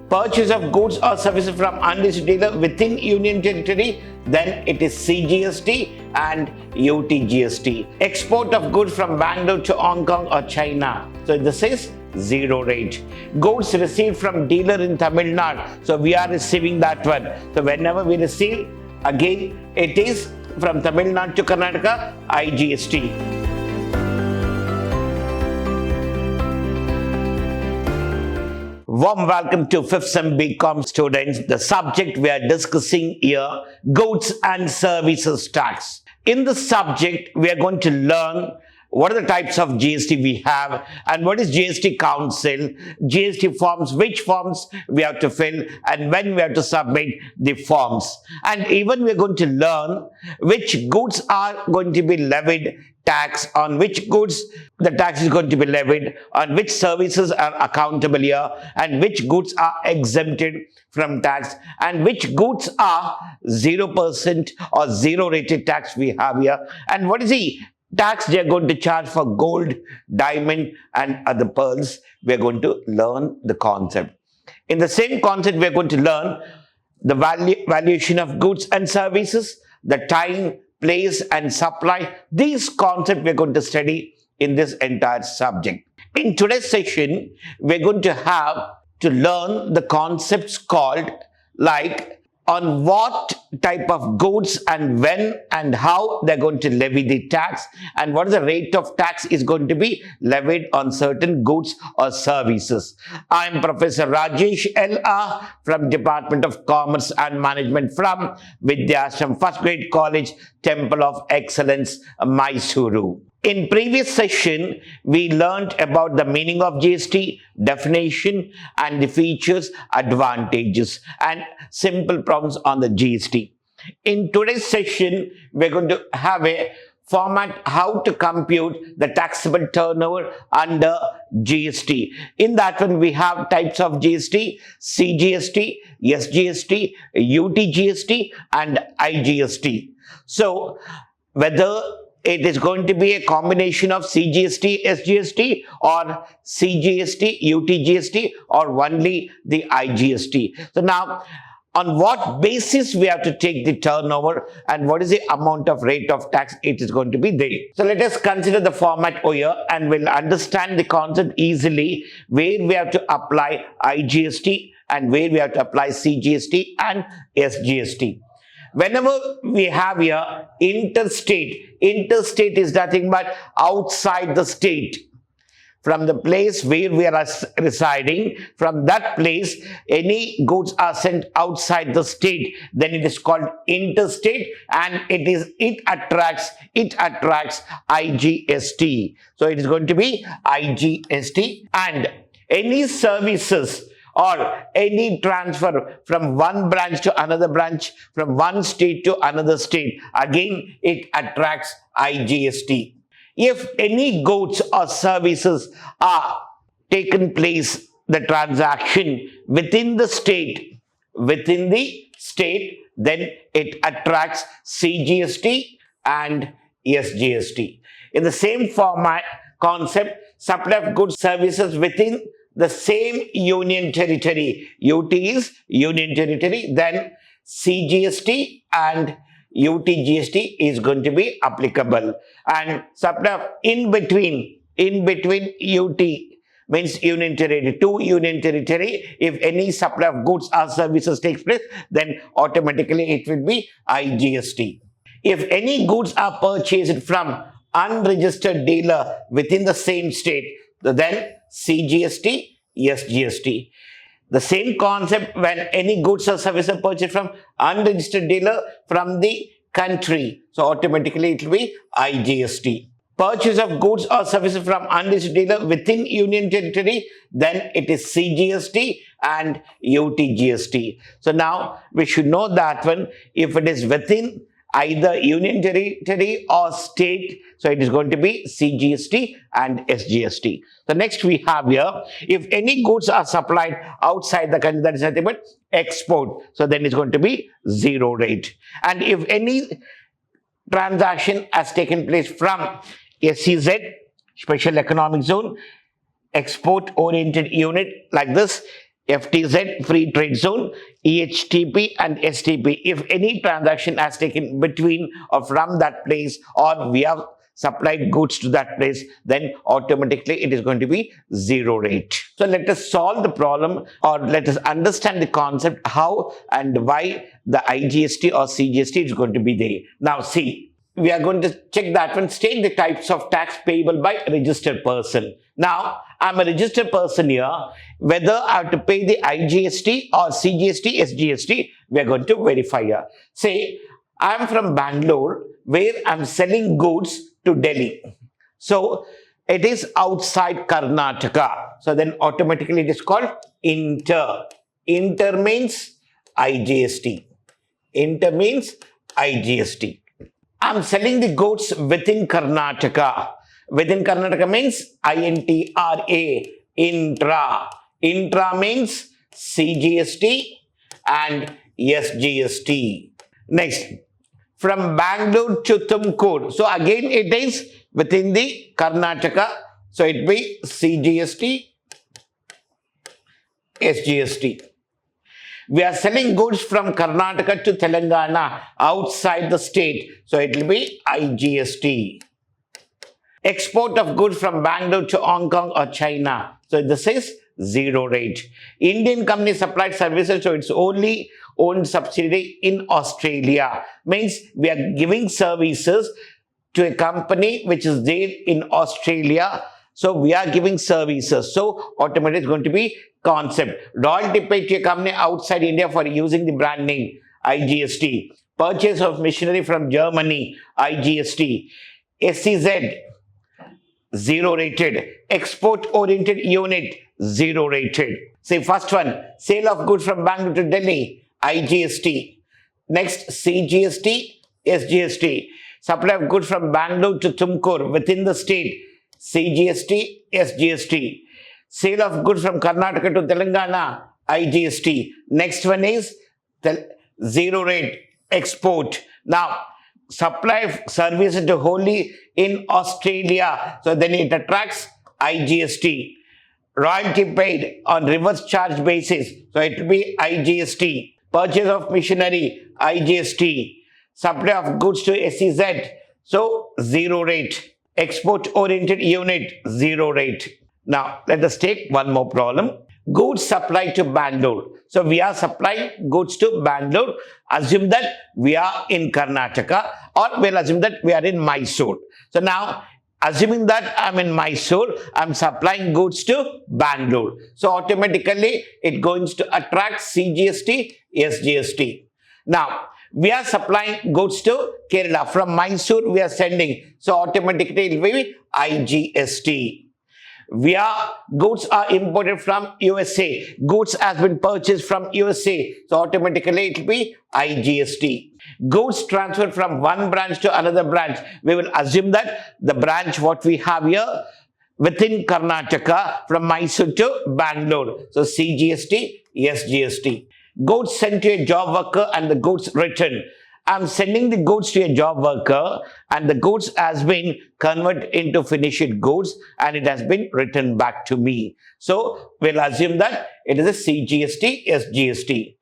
Purchase of goods or services from unregistered dealer within Union Territory, then it is CGST and UTGST. Export of goods from Bangalore to Hong Kong or China, so this is zero rate. Goods received from dealer in Tamil Nadu, so we are receiving that one. So whenever we receive, again it is from Tamil Nadu to Karnataka, IGST. Warm welcome to 5th Sem BCom students. The subject we are discussing here, goods and services tax. In this subject, we are going to learn what are the types of GST we have and what is GST Council, GST forms, which forms we have to fill and when we have to submit the forms. And even we are going to learn which goods are going to be levied tax, on which goods the tax is going to be levied, on which services are accountable here, and which goods are exempted from tax, and which goods are 0% or zero rated tax we have here, and what is the tax they are going to charge for gold, diamond and other pearls. We are going to learn the concept. In the same concept, we are going to learn the valuation of goods and services, the time, place and supply. These concepts we are going to study in this entire subject. In today's session, we are going to have to learn the concepts called like on what type of goods and when and how they're going to levy the tax and what is the rate of tax is going to be levied on certain goods or services. I am Professor Rajesh L.R. from Department of Commerce and Management from Vidhyaashram, First Grade College, Temple of Excellence, MYSURU. In previous session, we learned about the meaning of GST, definition and the features, advantages and simple problems on the GST. In today's session, we're going to have a format how to compute the taxable turnover under GST. In that one, we have types of GST, CGST, SGST, UTGST and IGST. So, whether it is going to be a combination of CGST, SGST or CGST, UTGST or only the IGST. So now, on what basis we have to take the turnover and what is the amount of rate of tax it is going to be there. So let us consider the format here and we'll understand the concept easily where we have to apply IGST and where we have to apply CGST and SGST. Whenever we have here interstate is nothing but outside the state. From the place where we are residing, from that place, any goods are sent outside the state, then it is called interstate and it attracts IGST. So it is going to be IGST and any services or any transfer from one branch to another branch, from one state to another state, again it attracts IGST. If any goods or services are taken place, the transaction within the state, then it attracts CGST and SGST. In the same format concept, supply of goods services within the same union territory, UT is union territory, then CGST and UTGST is going to be applicable. And supply of in between UT means union territory, to union territory, if any supply of goods or services takes place, then automatically it will be IGST. If any goods are purchased from unregistered dealer within the same state, then CGST, SGST. The same concept when any goods or services are purchased from unregistered dealer from the country. So automatically it will be IGST. Purchase of goods or services from unregistered dealer within Union Territory, then it is CGST and UTGST. So now we should know that one, if it is within either Union Territory or state, so it is going to be CGST and SGST. So next we have here, if any goods are supplied outside the country, that is nothing but export. So then it's going to be zero rate. And if any transaction has taken place from SEZ, Special Economic Zone, export oriented unit like this, FTZ, free trade zone, EHTP and STP. If any transaction has taken between or from that place, or we have supplied goods to that place, then automatically it is going to be zero rate. So let us solve the problem, or let us understand the concept how and why the IGST or CGST is going to be there. Now see, we are going to check that one. State the types of tax payable by registered person. Now, I'm a registered person here. Whether I have to pay the IGST or CGST, SGST, we are going to verify here. Say, I'm from Bangalore, where I'm selling goods to Delhi. So, it is outside Karnataka. So, then automatically it is called inter. Inter means IGST. Inter means IGST. I'm selling the goods within Karnataka. Within Karnataka means INTRA, intra. Intra means CGST and SGST. Next, from Bangalore to Tumkur. So again it is within the Karnataka. So it will be CGST, SGST. We are selling goods from Karnataka to Telangana, outside the state. So it will be IGST. Export of goods from Bangalore to Hong Kong or China. So this is zero rate. Indian company supplied services, so it's only owned subsidiary in Australia. Means we are giving services to a company which is there in Australia. So we are giving services. So automatically it's going to be concept. Royalty paid to a company outside India for using the brand name, IGST. Purchase of machinery from Germany, IGST. SEZ, zero rated. Export oriented unit, zero rated. Say first one, sale of goods from Bangalore to Delhi, IGST. Next, CGST, SGST. Supply of goods from Bangalore to Tumkur within the state, CGST, SGST. Sale of goods from Karnataka to Telangana, IGST. Next one is zero rate, export. Now, supply of services to wholly in Australia. So then it attracts IGST. Royalty paid on reverse charge basis. So it will be IGST. Purchase of machinery, IGST. Supply of goods to SEZ. So zero rate. Export oriented unit, zero rate. Now let us take one more problem. Goods supplied to Bangalore. So we are supplying goods to Bangalore. Assume that we are in Karnataka, or we'll assume that we are in Mysuru. So now, assuming that I'm in Mysuru, I'm supplying goods to Bangalore. So automatically it goes to attract CGST, SGST. Now, we are supplying goods to Kerala. From Mysuru we are sending. So automatically it will be IGST. Goods are imported from USA. Goods has been purchased from USA. So automatically it will be IGST. Goods transferred from one branch to another branch. We will assume that the branch what we have here within Karnataka, from Mysuru to Bangalore. So CGST, SGST. Goods sent to a job worker and the goods returned. I'm sending the goods to a job worker and the goods has been converted into finished goods and it has been returned back to me. So we'll assume that it is a CGST, SGST.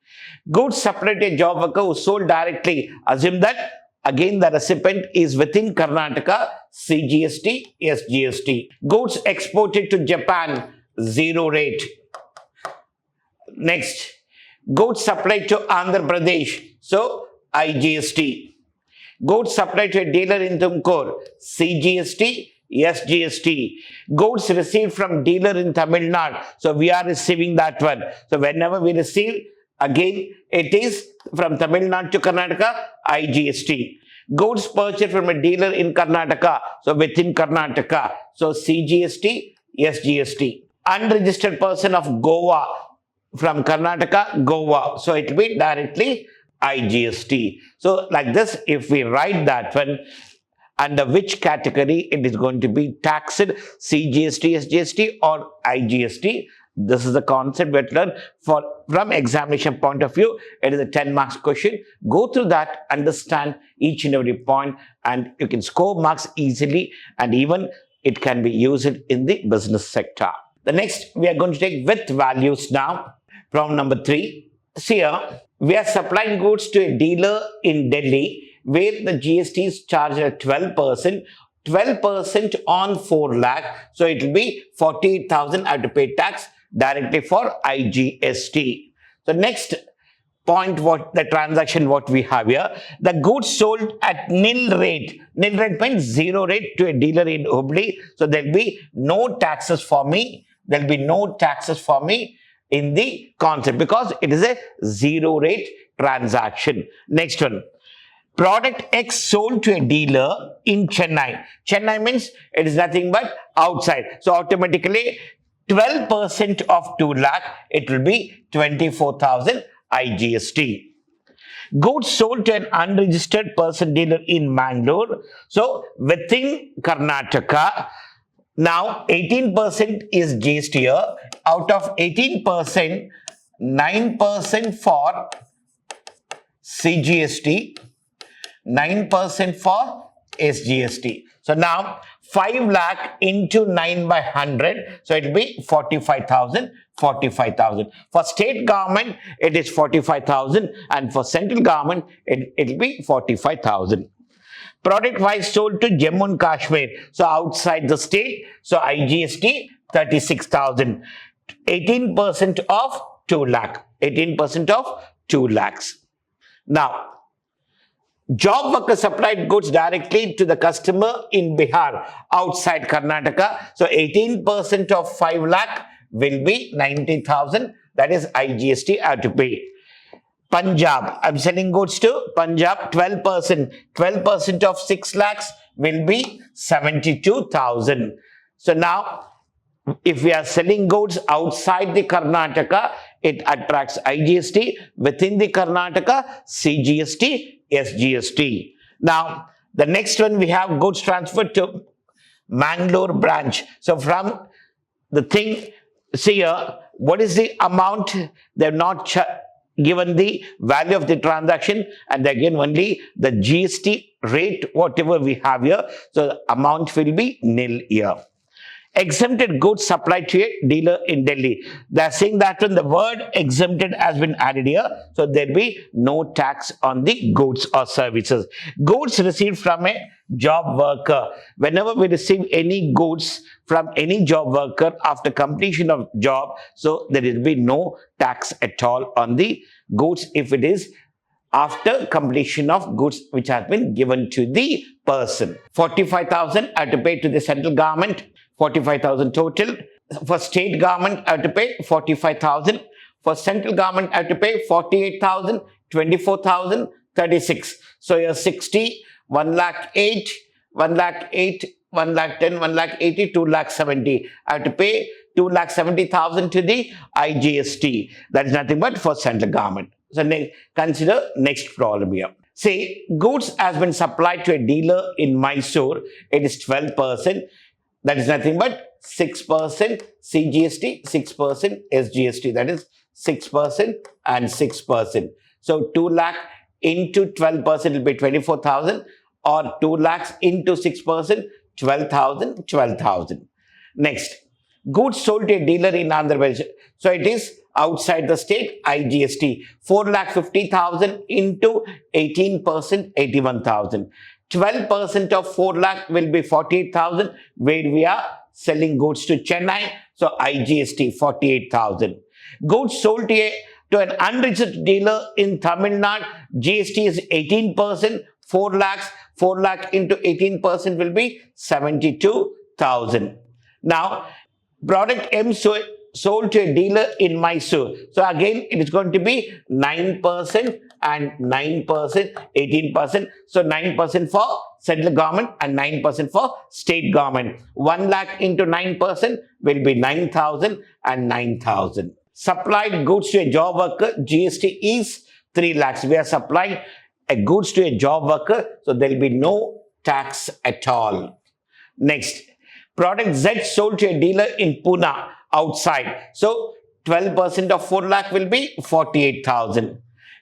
Goods supplied to a job worker who sold directly. Assume that again the recipient is within Karnataka, CGST, SGST. Goods exported to Japan, zero rate. Next, goods supplied to Andhra Pradesh. So IGST. Goods supplied to a dealer in Tumkur, CGST, SGST. Goods received from dealer in Tamil Nadu. So we are receiving that one. So whenever we receive, again it is from Tamil Nadu to Karnataka, IGST. Goods purchased from a dealer in Karnataka. So within Karnataka. So CGST, SGST. Unregistered person of Goa. From Karnataka, Goa. So it will be directly IGST. So like this, if we write that one, under which category it is going to be taxed, CGST, SGST or IGST. This is the concept we learn from examination point of view. It is a 10 marks question. Go through that, understand each and every point, and you can score marks easily, and even it can be used in the business sector. The next we are going to take with values now. Problem number 3. See here, we are supplying goods to a dealer in Delhi where the GST is charged at 12%. 12% on 4 lakh. So it will be 48,000. I have to pay tax directly for IGST. So next point, what the transaction what we have here, the goods sold at nil rate. Nil rate means 0 rate to a dealer in Hubli. So there will be no taxes for me. There will be no taxes for me in the concept because it is a 0 rate transaction. Next one. Product X sold to a dealer in Chennai. Chennai means it is nothing but outside. So automatically 12% of 2 lakh, it will be 24,000 IGST. Goods sold to an unregistered person dealer in Mangalore. So within Karnataka, now 18% is GST here. Out of 18%, 9% for CGST, 9% for SGST. So now 5 lakh into 9 by 100. So it will be 45,000. 45,000. For state government, it is 45,000, and for central government, it will be 45,000. Product wise sold to Jammu and Kashmir. So outside the state, so IGST 36,000. 18% of 2 lakh. 18% of 2 lakhs. Now, job worker supplied goods directly to the customer in Bihar outside Karnataka. So 18% of 5 lakh will be 90,000. That is IGST I have to pay. Punjab, I'm selling goods to Punjab, 12%. 12% of 6 lakhs will be 72,000. So now, if we are selling goods outside the Karnataka, it attracts IGST. Within the Karnataka, CGST, SGST. Now, the next one we have goods transferred to Mangalore branch. So from the thing, see here, what is the amount? They've not given the value of the transaction, and again only the GST rate, whatever we have here. So the amount will be nil here. Exempted goods supplied to a dealer in Delhi. They are saying that when the word exempted has been added here, so there will be no tax on the goods or services. Goods received from a job worker. Whenever we receive any goods from any job worker after completion of job, so there will be no tax at all on the goods if it is after completion of goods which have been given to the person. 45,000 I have to pay to the central government. 45,000 total. For state government, I have to pay 45,000. For central government, I have to pay 48,000, 24,000, 36. So you're 60, 1 lakh 8, 1 lakh 8, 1 lakh 10, 1 lakh 80, 2 lakh 70. I have to pay 2 lakh 70,000 to the IGST. That is nothing but for central government. So consider next problem here. Say goods has been supplied to a dealer in Mysuru. It is 12%. That is nothing but 6% CGST, 6% SGST. That is 6% and 6%. So 2 lakh into 12% will be 24,000, or 2 lakhs into 6%, 12,000, 12,000. Next, goods sold to a dealer in Andhra Pradesh. So it is outside the state, IGST. 4,50,000 into 18%, 81,000. 12% of 4 lakh will be 48,000, where we are selling goods to Chennai. So IGST 48,000. Goods sold to an unregistered dealer in Tamil Nadu, GST is 18%. 4 lakh into 18% will be 72,000. Now, product M sold to a dealer in MYSURU. So again, it is going to be 9% and 9%, 18%. So 9% for central government and 9% for state government. 1 lakh into 9% will be 9,000 and 9,000. Supplied goods to a job worker, GST is 3 lakhs. We are supplying a goods to a job worker, so there will be no tax at all. Next, product Z sold to a dealer in Pune outside. So 12% of 4 lakh will be 48,000.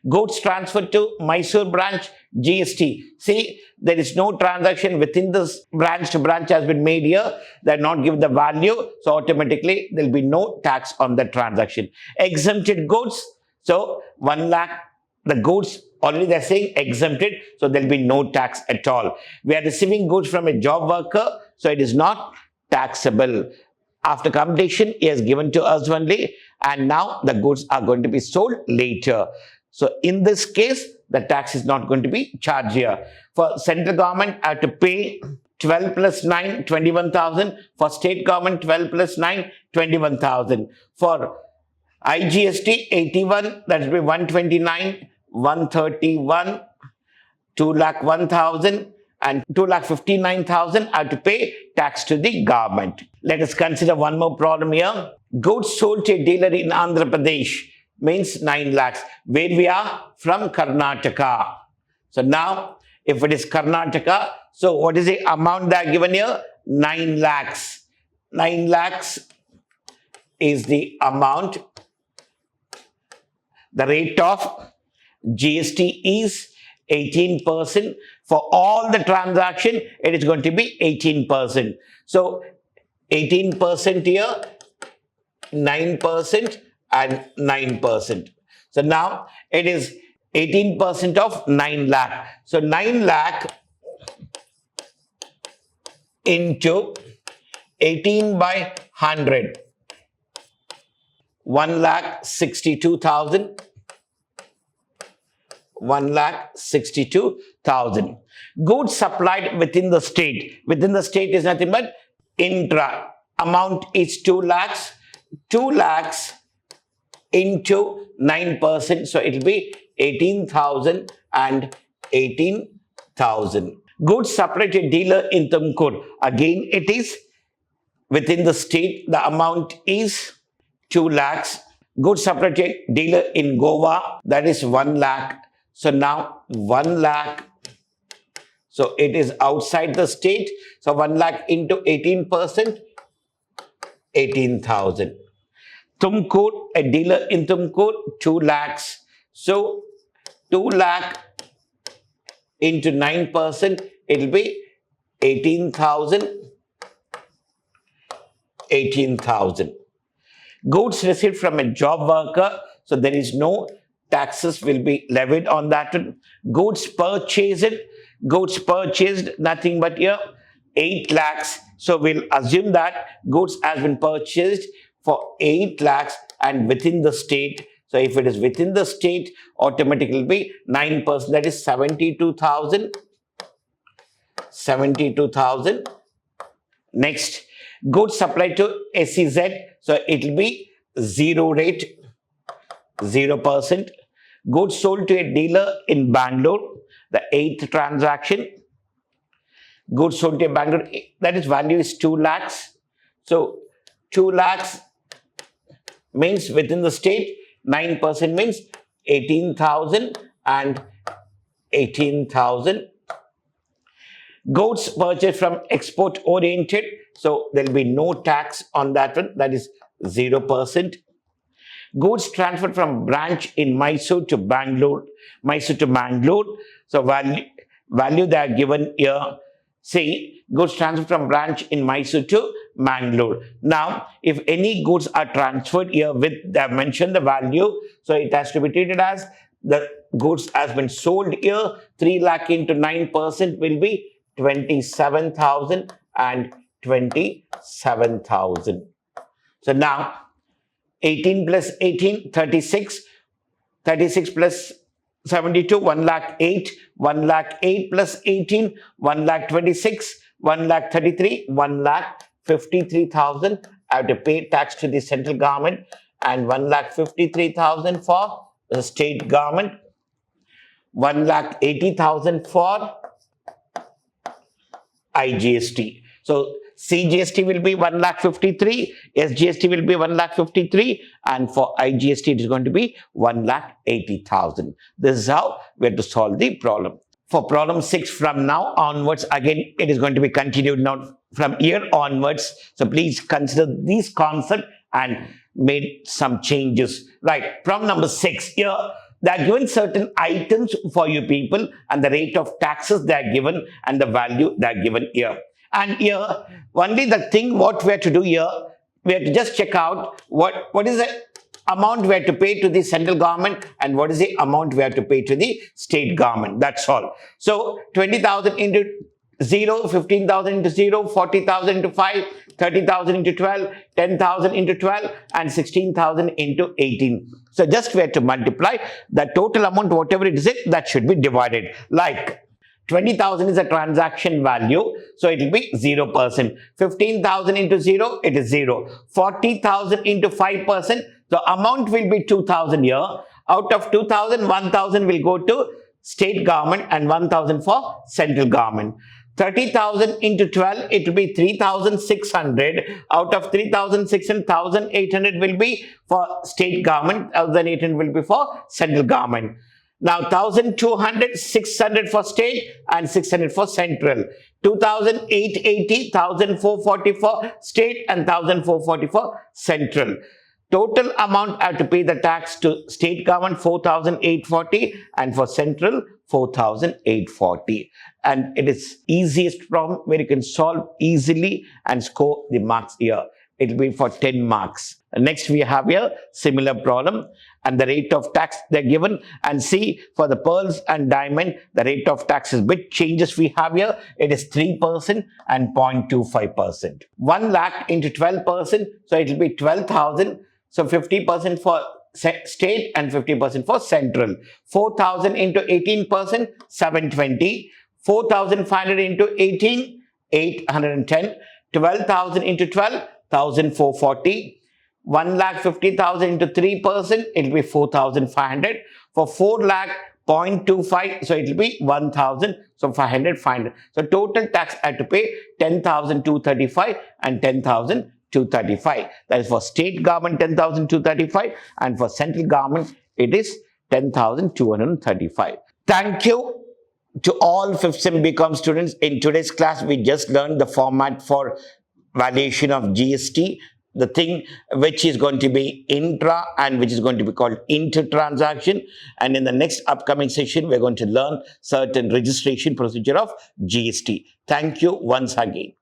Goods transferred to Mysuru branch, GST. See, there is no transaction within this branch to branch has been made here. They're not given the value, so automatically there'll be no tax on the transaction. Exempted goods, so 1 lakh, the goods already they're saying exempted, so there'll be no tax at all. We are receiving goods from a job worker, so it is not taxable. After completion, he has given to us only, and now the goods are going to be sold later. So in this case, the tax is not going to be charged here. For central government, I have to pay 12 plus 9, 21,000. For state government, 12 plus 9, 21,000. For IGST, 81, that will be 129, 131, 2,01,000 and 2,59,000 are to pay tax to the government. Let us consider one more problem here. Goods sold to a dealer in Andhra Pradesh means 9 lakhs. Where we are? From Karnataka. So now, if it is Karnataka, so what is the amount that are given here? 9 lakhs. 9 lakhs is the amount. The rate of GST is 18%. For all the transaction, it is going to be 18%. So 18% here, 9% and 9%. So now it is 18% of 9 lakh. So 9 lakh into 18 by 100. 1,62,000. 1,62,000. Goods supplied within the state. Within the state is nothing but intra. Amount is 2 lakhs. 2 lakhs into 9%. So it will be 18,000 and 18,000. Goods supplied to a dealer in Tumkur. Again, it is within the state. The amount is 2 lakhs. Goods supplied to a dealer in Goa. That is 1 lakh. So now 1 lakh, so it is outside the state. So 1 lakh into 18%, 18,000. Tumkur, a dealer in Tumkur, 2 lakhs. So 2 lakh into 9%, it will be 18,000, 18,000. Goods received from a job worker, so there is no taxes will be levied on that. Goods purchased, nothing but here 8 lakhs. So we'll assume that goods has been purchased for 8 lakhs and within the state. So if it is within the state, automatically will be 9%, that is 72,000. 72,000. Next, goods supplied to SEZ, so it will be 0 rate. 0%. Goods sold to a dealer in Bangalore, the 8th transaction. Goods sold to a Bangalore, that is value is 2 lakhs. So 2 lakhs means within the state, 9% means 18,000 and 18,000. Goods purchased from export oriented, so there will be no tax on that one, that is 0%. Goods transferred from branch in Mysuru to Bangalore, so value they are given here. See, goods transferred from branch in Mysuru to Bangalore. Now, if any goods are transferred here with, they have mentioned the value, so it has to be treated as the goods has been sold here. 3 lakh into 9% will be 27,000 and 27,000. So now, 18 plus 18, 36. 36 plus 72, 1 lakh 8. 1 lakh 8 plus 18, 1 lakh 26. 1 lakh 33, 1 lakh 53,000. I have to pay tax to the central government and 1 lakh 53,000 for the state government. 1 lakh 80,000 for IGST. So CGST will be 1 lakh 53, SGST will be 1 lakh 53, and for IGST it is going to be 1 lakh 80,000. This is how we have to solve the problem. For problem 6, from now onwards, again it is going to be continued now from here onwards. So please consider these concepts and made some changes. Right, problem number 6 here. They are given certain items for you people and the rate of taxes they are given and the value they are given here. And here, only the thing what we have to do here, we have to just check out what is the amount we have to pay to the central government and what is the amount we have to pay to the state government. That's all. So 20,000 into 0, 15,000 into 0, 40,000 into 5, 30,000 into 12, 10,000 into 12 and 16,000 into 18. So just we have to multiply the total amount, whatever it is, that should be divided. Like 20,000 is a transaction value, so it will be 0%. 15,000 into 0, it is 0. 40,000 into 5%, the amount will be 2,000 here. Out of 2,000, 1,000 will go to state government and 1,000 for central government. 30,000 into 12, it will be 3,600. Out of 3,600, 1,800 will be for state government, 1,800 will be for central government. Now 1,200, 600 for state and 600 for central. 2,880, 1,440 for state and 1,440 for central. Total amount I have to pay the tax to state government 4,840 and for central 4,840. And it is easiest problem where you can solve easily and score the marks here. It will be for 10 marks. Next we have here similar problem and the rate of tax they're given, and see for the pearls and diamond the rate of tax is bit changes we have here. It is 3% and 0.25%. 1 lakh into 12%, so it will be 12,000. So 50% for state and 50% for central. 4,000 into 18%, 720. 4,500 into 18, 810. 12,000 into 12, 1,440. 1,50,000 into 3%, it will be 4,500. For 4 lakh, 0.25, so it will be 1,000, so 500, 500. So total tax I have to pay 10,235 and 10,235. That is for state government 10,235 and for central government it is 10,235. Thank you to all 5th Sem BCom students. In today's class, we just learned the format for valuation of GST, the thing which is going to be intra and which is going to be called inter-transaction. And in the next upcoming session, we're going to learn certain registration procedure of GST. Thank you once again.